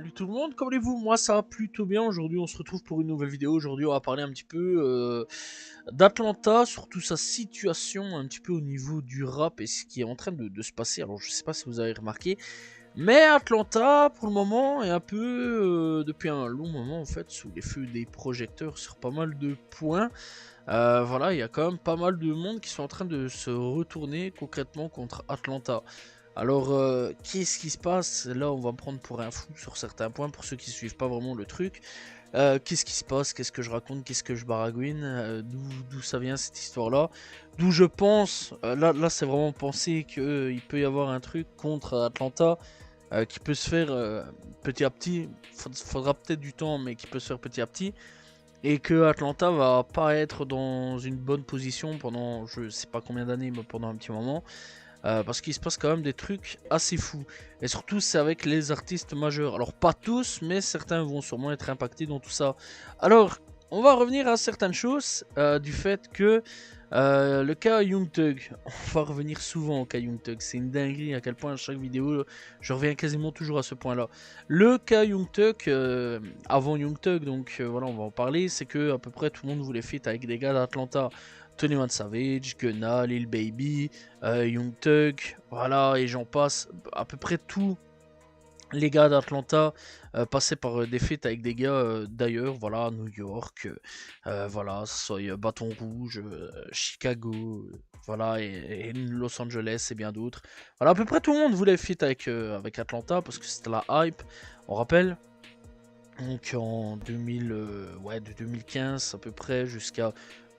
Salut tout le monde, comment allez-vous? Moi ça va plutôt bien. Aujourd'hui on se retrouve pour une nouvelle vidéo. Aujourd'hui on va parler un petit peu d'Atlanta, surtout sa situation un petit peu au niveau du rap et ce qui est en train de se passer. Alors je sais pas si vous avez remarqué, mais Atlanta pour le moment est un peu, depuis un long moment en fait, sous les feux des projecteurs sur pas mal de points. Voilà, il y a quand même pas mal de monde qui sont en train de se retourner concrètement contre Atlanta. Alors, qu'est-ce qui se passe? Là, on va me prendre pour un fou sur certains points, pour ceux qui suivent pas vraiment le truc. Qu'est-ce qui se passe? Qu'est-ce que je raconte? Qu'est-ce que je baragouine? D'où ça vient cette histoire-là? D'où je pense, là c'est vraiment penser qu'il peut y avoir un truc contre Atlanta qui peut se faire petit à petit. Faudra peut-être du temps, mais qui peut se faire petit à petit. Et que Atlanta va pas être dans une bonne position pendant je sais pas combien d'années, mais pendant un petit moment. Parce qu'il se passe quand même des trucs assez fous. Et surtout, c'est avec les artistes majeurs. Alors, pas tous, mais certains vont sûrement être impactés dans tout ça. Alors, on va revenir à certaines choses du fait que le cas Young Thug, on va revenir souvent au cas Young Thug. C'est une dinguerie à quel point à chaque vidéo, je reviens quasiment toujours à ce point-là. Le cas Young Thug, avant Young Thug, donc voilà, on va en parler, c'est que à peu près tout le monde voulait fit avec des gars d'Atlanta. 21 Savage, Gunna, Lil Baby, Young Thug, voilà, et j'en passe. À peu près tous les gars d'Atlanta passaient par des feats avec des gars d'ailleurs, voilà, New York, voilà, soit Bâton Rouge, Chicago, voilà, et Los Angeles et bien d'autres. Voilà, à peu près tout le monde voulait feat avec Atlanta parce que c'était la hype, on rappelle. Donc en 2000, ouais, de 2015 à peu près jusqu'à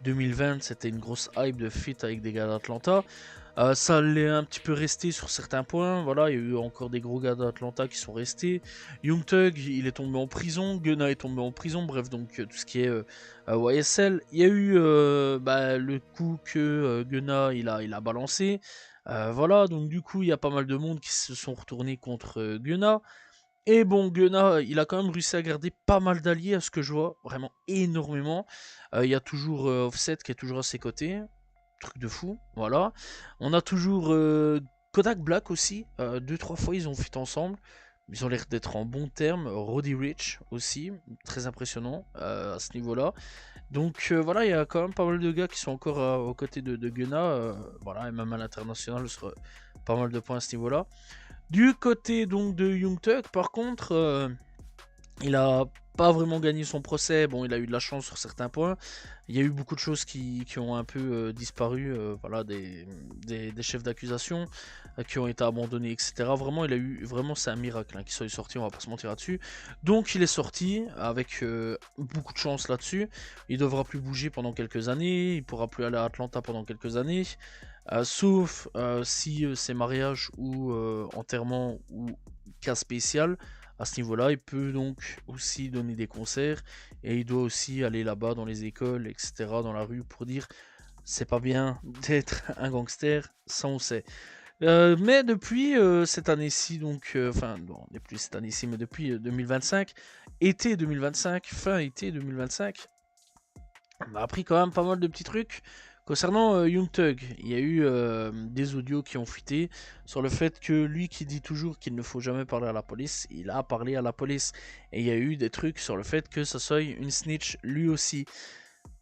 2020, c'était une grosse hype de feat avec des gars d'Atlanta. Ça l'est un petit peu resté sur certains points. Voilà, il y a eu encore des gros gars d'Atlanta qui sont restés. Young Thug, il est tombé en prison. Gunna est tombé en prison. Bref, donc tout ce qui est YSL. Il y a eu le coup que Gunna il a balancé. Voilà, donc du coup, il y a pas mal de monde qui se sont retournés contre Gunna. Et bon, Gunna, il a quand même réussi à garder pas mal d'alliés à ce que je vois, vraiment énormément. Il y a toujours Offset qui est toujours à ses côtés, truc de fou, voilà. On a toujours Kodak Black aussi, deux, trois fois ils ont fait ensemble. Ils ont l'air d'être en bon terme. Roddy Rich aussi, très impressionnant à ce niveau-là. Donc voilà, il y a quand même pas mal de gars qui sont encore aux côtés de Gunna, voilà, et même à l'international, sur pas mal de points à ce niveau-là. Du côté donc de Young Thug, par contre, il a pas vraiment gagné son procès. Bon, il a eu de la chance sur certains points. Il y a eu beaucoup de choses qui ont un peu disparu. Voilà, des chefs d'accusation qui ont été abandonnés, etc. Vraiment, il a eu vraiment, c'est un miracle qu'il soit sorti. On va pas se mentir là-dessus. Donc, il est sorti avec beaucoup de chance là-dessus. Il devra plus bouger pendant quelques années. Il pourra plus aller à Atlanta pendant quelques années. Sauf si c'est mariage ou enterrement ou cas spécial. À ce niveau-là, il peut donc aussi donner des concerts et il doit aussi aller là-bas dans les écoles, etc., dans la rue pour dire c'est pas bien d'être un gangster, ça on sait. Mais depuis cette année-ci, donc, enfin, non, n'est plus cette année-ci, mais depuis 2025, été 2025, fin été 2025, on a appris quand même pas mal de petits trucs. Concernant Young Thug, il y a eu des audios qui ont fuité sur le fait que lui qui dit toujours qu'il ne faut jamais parler à la police, il a parlé à la police. Et il y a eu des trucs sur le fait que ça soit une snitch lui aussi.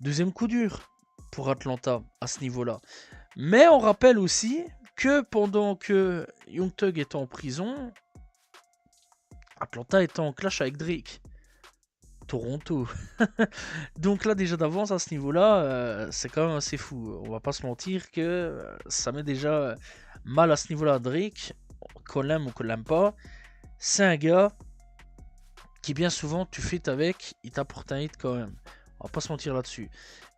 Deuxième coup dur pour Atlanta à ce niveau-là. Mais on rappelle aussi que pendant que Young Thug était en prison, Atlanta était en clash avec Drake. Toronto. Donc là déjà d'avance à ce niveau-là, c'est quand même assez fou. On va pas se mentir que ça met déjà mal à ce niveau-là. Drake, qu'on l'aime ou qu'on l'aime pas, c'est un gars qui bien souvent tu fais avec, il t'apporte un hit quand même. On va pas se mentir là-dessus.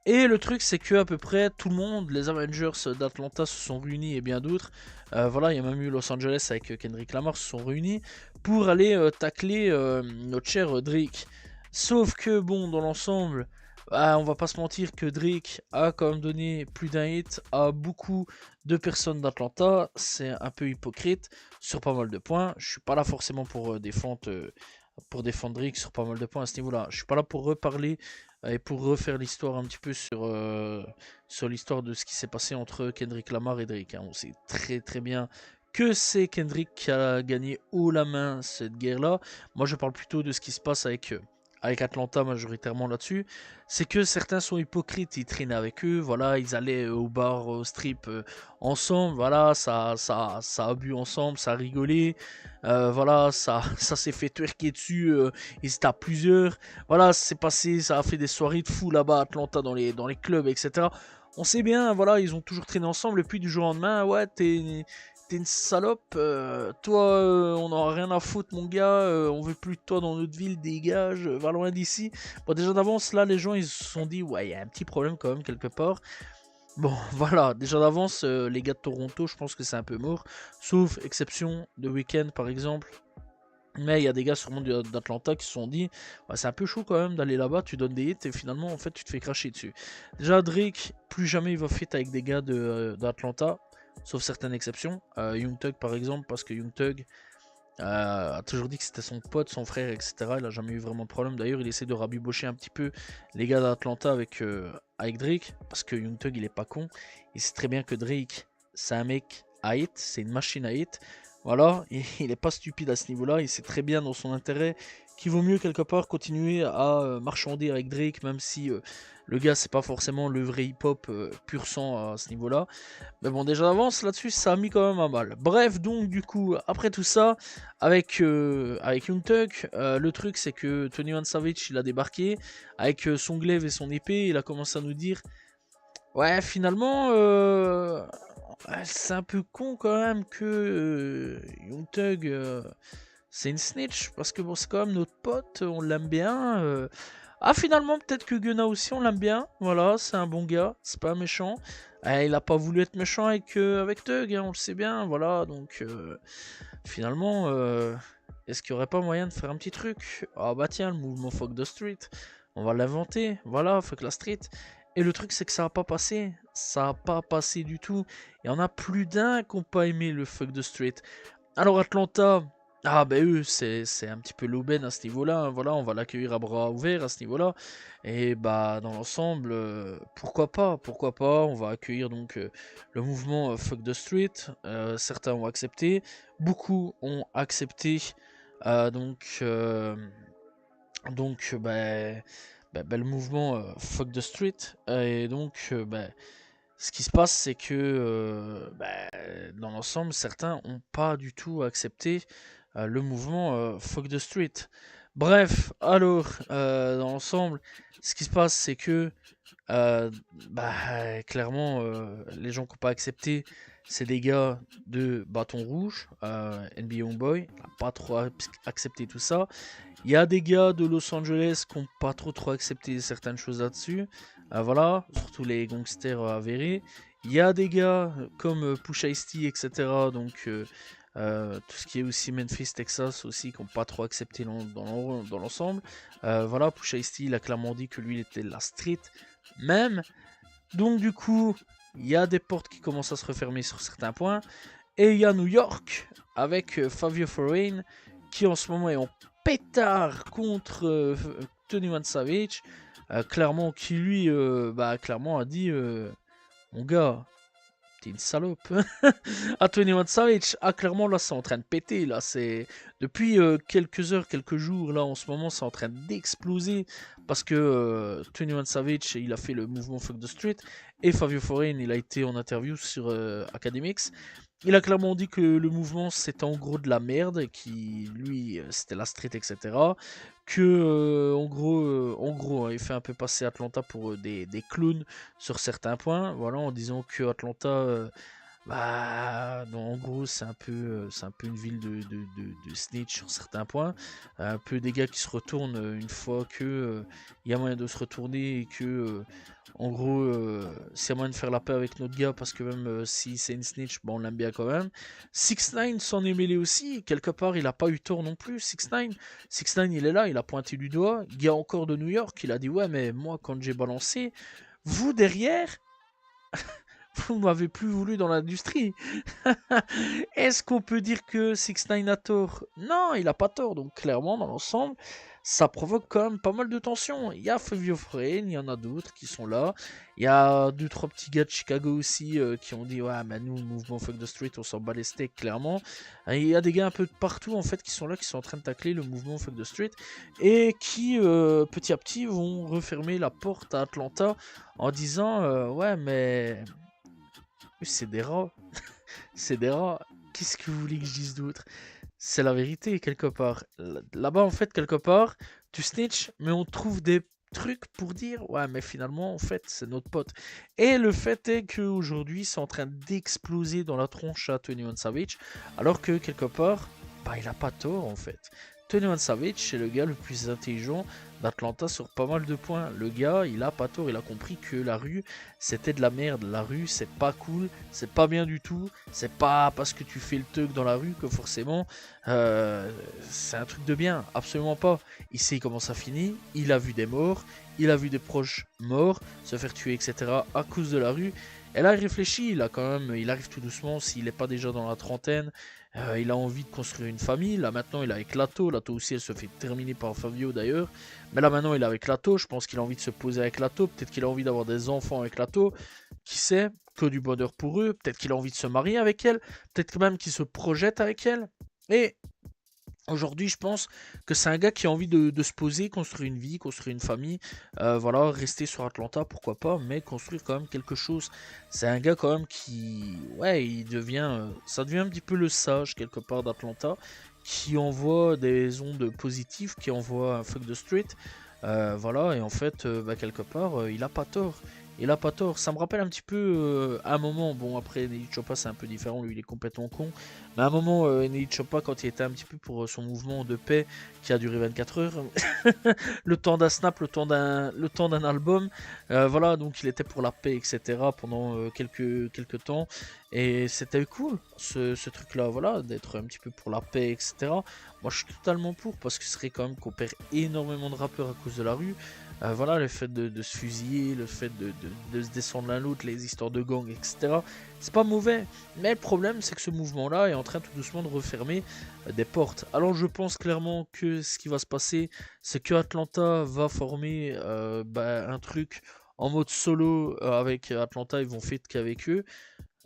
Et le truc c'est que à peu près tout le monde, les Avengers d'Atlanta se sont réunis et bien d'autres. Voilà, il y a même eu Los Angeles avec Kendrick Lamar se sont réunis pour aller tacler notre cher Drake. Sauf que bon, dans l'ensemble, on va pas se mentir que Drake a quand même donné plus d'un hit à beaucoup de personnes d'Atlanta. C'est un peu hypocrite sur pas mal de points. Je suis pas là forcément pour défendre Drake sur pas mal de points à ce niveau-là. Je suis pas là pour reparler et pour refaire l'histoire un petit peu sur l'histoire de ce qui s'est passé entre Kendrick Lamar et Drake. On sait très très bien que c'est Kendrick qui a gagné haut la main cette guerre-là. Moi, je parle plutôt de ce qui se passe avec Atlanta majoritairement là-dessus. C'est que certains sont hypocrites, ils traînaient avec eux, voilà, ils allaient au bar, au strip ensemble, voilà, ça a bu ensemble, ça a rigolé, voilà, ça s'est fait twerker dessus, ils étaient à plusieurs, voilà, c'est passé, ça a fait des soirées de fou là-bas à Atlanta dans les clubs, etc. On sait bien, voilà, ils ont toujours traîné ensemble, et puis du jour au lendemain, ouais, t'es une salope, toi, on n'en a rien à foutre, mon gars, on veut plus de toi dans notre ville, dégage, va loin d'ici. Bon, déjà d'avance, là, les gens, ils se sont dit, ouais, il y a un petit problème quand même, quelque part. Bon, voilà, déjà d'avance, les gars de Toronto, je pense que c'est un peu mort, sauf exception de Weeknd, par exemple. Mais il y a des gars sûrement d'Atlanta qui se sont dit, ouais, c'est un peu chaud quand même d'aller là-bas, tu donnes des hits et finalement en fait tu te fais cracher dessus. Déjà Drake, plus jamais il va fit avec des gars d'Atlanta, sauf certaines exceptions. Young Thug par exemple, parce que Young Thug a toujours dit que c'était son pote, son frère, etc. Il a jamais eu vraiment de problème. D'ailleurs il essaie de rabibocher un petit peu les gars d'Atlanta avec Drake, parce que Young Thug il est pas con. Il sait très bien que Drake c'est un mec à hit, c'est une machine à hit. Voilà, il n'est pas stupide à ce niveau-là, il sait très bien dans son intérêt qu'il vaut mieux quelque part continuer à marchander avec Drake, même si le gars c'est pas forcément le vrai hip-hop pur sang à ce niveau-là. Mais bon, déjà d'avance là-dessus, ça a mis quand même à mal. Bref, donc du coup, après tout ça, avec Young Thug, le truc c'est que 21 Savage il a débarqué avec son glaive et son épée, il a commencé à nous dire, ouais, finalement, c'est un peu con quand même que Young Thug, c'est une snitch, parce que bon, c'est quand même notre pote, on l'aime bien. Ah, finalement, peut-être que Gunna aussi, on l'aime bien. Voilà, c'est un bon gars, c'est pas méchant. Il a pas voulu être méchant avec Thug, hein, on le sait bien, voilà, donc finalement, est-ce qu'il y aurait pas moyen de faire un petit truc? Ah bah tiens, le mouvement Fuck the Street, on va l'inventer, voilà, Fuck la Street. Et le truc, c'est que ça a pas passé. Ça a pas passé du tout. Il y en a plus d'un qui n'ont pas aimé le Fuck the Street. Alors Atlanta, ah ben eux, c'est un petit peu l'aubaine à ce niveau-là. Hein. Voilà, on va l'accueillir à bras ouverts à ce niveau-là. Et bah dans l'ensemble, pourquoi pas. On va accueillir donc le mouvement Fuck the Street. Certains ont accepté, beaucoup ont accepté. Donc le mouvement Fuck the Street. Et donc, ce qui se passe, c'est que dans l'ensemble, certains n'ont pas du tout accepté le mouvement Fuck the Street. Bref, alors, dans l'ensemble, ce qui se passe, c'est que clairement, les gens qui n'ont pas accepté, c'est des gars de Bâton Rouge, NBA Homeboy, n'a pas trop accepté tout ça. Il y a des gars de Los Angeles qui n'ont pas trop accepté certaines choses là-dessus. Voilà, surtout les gangsters avérés. Il y a des gars comme Pusha T, etc. Donc tout ce qui est aussi Memphis, Texas aussi, qui n'ont pas trop accepté dans l'ensemble. Voilà, Pusha T, il a clairement dit que lui, il était la street même. Donc du coup, il y a des portes qui commencent à se refermer sur certains points. Et il y a New York avec Fabio Foreign qui en ce moment est en pétard contre 21 Savage. Clairement, qui lui clairement a dit mon gars, t'es une salope. À 21 Savage, clairement là c'est en train de péter. Là c'est depuis quelques heures, quelques jours, là en ce moment c'est en train d'exploser. Parce que 21 Savage il a fait le mouvement Fuck the Street. Et Fabio Foreign il a été en interview sur Academics. Il a clairement dit que le mouvement c'était en gros de la merde, qui lui c'était la street, etc. Que en gros, il fait un peu passer Atlanta pour des clowns sur certains points, voilà, en disant que Atlanta, en gros, c'est un peu une ville de snitch sur certains points. Un peu des gars qui se retournent une fois que il y a moyen de se retourner et que, en gros, s'il y a moyen de faire la paix avec notre gars, parce que même si c'est une snitch, on l'aime bien quand même. 6ix9ine s'en est mêlé aussi, quelque part, il a pas eu tort non plus. 6ix9ine, il est là, il a pointé du doigt. Gars encore de New York, il a dit ouais, mais moi, quand j'ai balancé, vous derrière. Vous m'avez plus voulu dans l'industrie. Est-ce qu'on peut dire que 6ix9ine a tort? Non, il a pas tort. Donc clairement, dans l'ensemble, ça provoque quand même pas mal de tensions. Il y a Fabio Foreign, il y en a d'autres qui sont là. Il y a 2-3 petits gars de Chicago aussi qui ont dit ouais, mais nous, le mouvement Fuck the Street, on s'en bat les steaks, clairement. Et il y a des gars un peu de partout en fait qui sont là, qui sont en train de tacler le mouvement Fuck the Street et qui petit à petit vont refermer la porte à Atlanta en disant ouais, mais c'est des rats, c'est des rats. Qu'est-ce que vous voulez que je dise d'autre? C'est la vérité, quelque part. Là-bas, en fait, quelque part, tu snitch, mais on trouve des trucs pour dire, ouais, mais finalement, en fait, c'est notre pote. Et le fait est qu'aujourd'hui, c'est en train d'exploser dans la tronche à 21 Savage, alors que, quelque part, bah, il a pas tort, en fait. 21 Savage, c'est le gars le plus intelligent d'Atlanta sur pas mal de points. Le gars, il a pas tort, il a compris que la rue, c'était de la merde. La rue, c'est pas cool, c'est pas bien du tout. C'est pas parce que tu fais le thug dans la rue que forcément c'est un truc de bien, absolument pas. Il sait comment ça finit, il a vu des morts, il a vu des proches morts, se faire tuer, etc. à cause de la rue. Et là, il réfléchit, il arrive tout doucement, s'il n'est pas déjà dans la trentaine, il a envie de construire une famille. Là maintenant, il est avec Lato. Lato aussi, elle se fait terminer par Fabio d'ailleurs. Mais là maintenant, il est avec Lato. Je pense qu'il a envie de se poser avec Lato. Peut-être qu'il a envie d'avoir des enfants avec Lato. Qui sait? Que du bonheur pour eux. Peut-être qu'il a envie de se marier avec elle. Peut-être même qu'il se projette avec elle. Et aujourd'hui, je pense que c'est un gars qui a envie de se poser, construire une vie, construire une famille. Voilà, rester sur Atlanta, pourquoi pas, mais construire quand même quelque chose. C'est un gars quand même qui, ouais, il devient, ça devient un petit peu le sage quelque part d'Atlanta, qui envoie des ondes positives, qui envoie un fuck the street. Voilà, et en fait, bah, quelque part, il a pas tort. Il a pas tort. Ça me rappelle un petit peu un moment. Bon, après, Nelly Choppa, c'est un peu différent. Lui, il est complètement con. Mais à un moment, Nelly Choppa, quand il était un petit peu pour son mouvement de paix qui a duré 24 heures, le temps d'un snap, le temps d'un album, voilà, donc il était pour la paix, etc. pendant quelques temps. Et c'était cool, ce truc-là, voilà, d'être un petit peu pour la paix, etc. Moi, je suis totalement pour, parce que ce serait quand même qu'on perd énormément de rappeurs à cause de la rue. Voilà, le fait de se fusiller, le fait de se descendre l'un l'autre, les histoires de gang, etc. C'est pas mauvais, mais le problème c'est que ce mouvement-là est en train tout doucement de refermer des portes. Alors je pense clairement que ce qui va se passer, c'est que Atlanta va former un truc en mode solo avec Atlanta, ils vont faire qu'avec eux.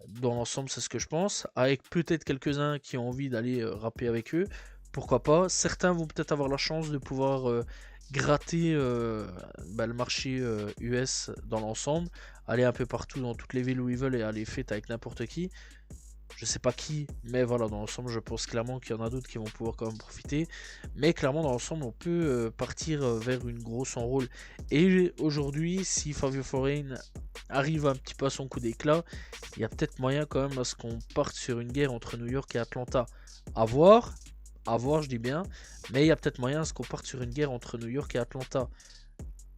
Dans l'ensemble, c'est ce que je pense, avec peut-être quelques-uns qui ont envie d'aller rapper avec eux. Pourquoi pas? Certains vont peut-être avoir la chance de pouvoir gratter le marché US dans l'ensemble, aller un peu partout dans toutes les villes où ils veulent et aller fêter avec n'importe qui. Je sais pas qui, mais voilà, dans l'ensemble, je pense clairement qu'il y en a d'autres qui vont pouvoir quand même profiter. Mais clairement, dans l'ensemble, on peut partir vers une grosse enrôle. Et aujourd'hui, si Fabio Foreign arrive un petit peu à son coup d'éclat, il y a peut-être moyen quand même à ce qu'on parte sur une guerre entre New York et Atlanta. À voir, je dis bien, mais il y a peut-être moyen à ce qu'on parte sur une guerre entre New York et Atlanta.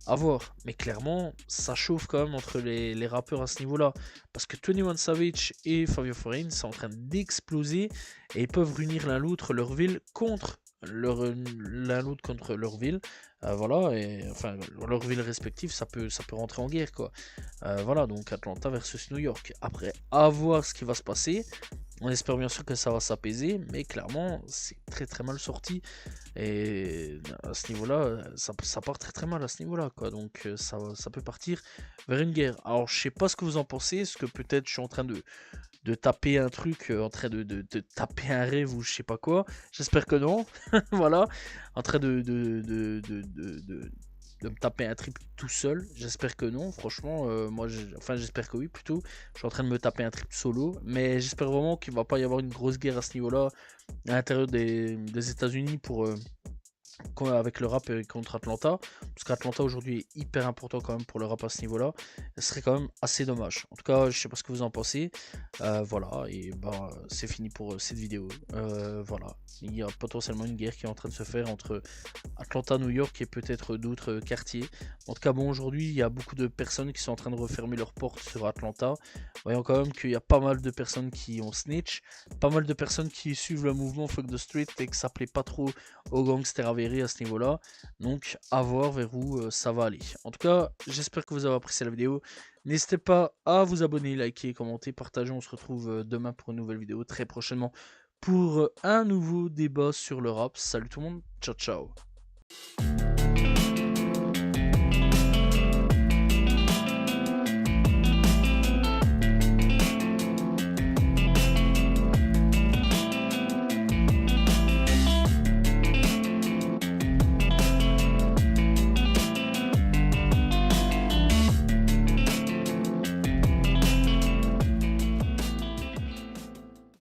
À voir, mais clairement, ça chauffe quand même entre les rappeurs à ce niveau-là. Parce que 21 Savage et Fabio Foreign sont en train d'exploser et ils peuvent réunir l'un l'autre leur ville contre l'un l'autre contre leur ville. Voilà, et enfin leur ville respective, ça peut rentrer en guerre quoi. Voilà, donc Atlanta versus New York. Après, à voir ce qui va se passer. On espère bien sûr que ça va s'apaiser, mais clairement, c'est très très mal sorti. Et à ce niveau-là, ça part très très mal à ce niveau-là, quoi. Donc ça peut partir vers une guerre. Alors je sais pas ce que vous en pensez, est-ce que peut-être je suis en train de taper un truc, en train de taper un rêve ou je sais pas quoi. J'espère que non. Voilà. En train de me taper un trip tout seul. J'espère que non. Franchement, enfin j'espère que oui plutôt. Je suis en train de me taper un trip solo. Mais j'espère vraiment qu'il va pas y avoir une grosse guerre à ce niveau-là à l'intérieur des États-Unis pour avec le rap contre Atlanta, parce qu'Atlanta aujourd'hui est hyper important quand même pour le rap à ce niveau-là, ce serait quand même assez dommage. En tout cas, je sais pas ce que vous en pensez. Voilà, et bah c'est fini pour cette vidéo. Voilà, il y a potentiellement une guerre qui est en train de se faire entre Atlanta, New York et peut-être d'autres quartiers. En tout cas, bon, aujourd'hui, il y a beaucoup de personnes qui sont en train de refermer leurs portes sur Atlanta. Voyons quand même qu'il y a pas mal de personnes qui ont snitch, pas mal de personnes qui suivent le mouvement Fuck the Street et que ça plaît pas trop aux gangsters avérés à ce niveau-là. Donc, à voir vers où ça va aller. En tout cas, j'espère que vous avez apprécié la vidéo. N'hésitez pas à vous abonner, liker, commenter, partager. On se retrouve demain pour une nouvelle vidéo très prochainement pour un nouveau débat sur le rap. Salut tout le monde, ciao ciao.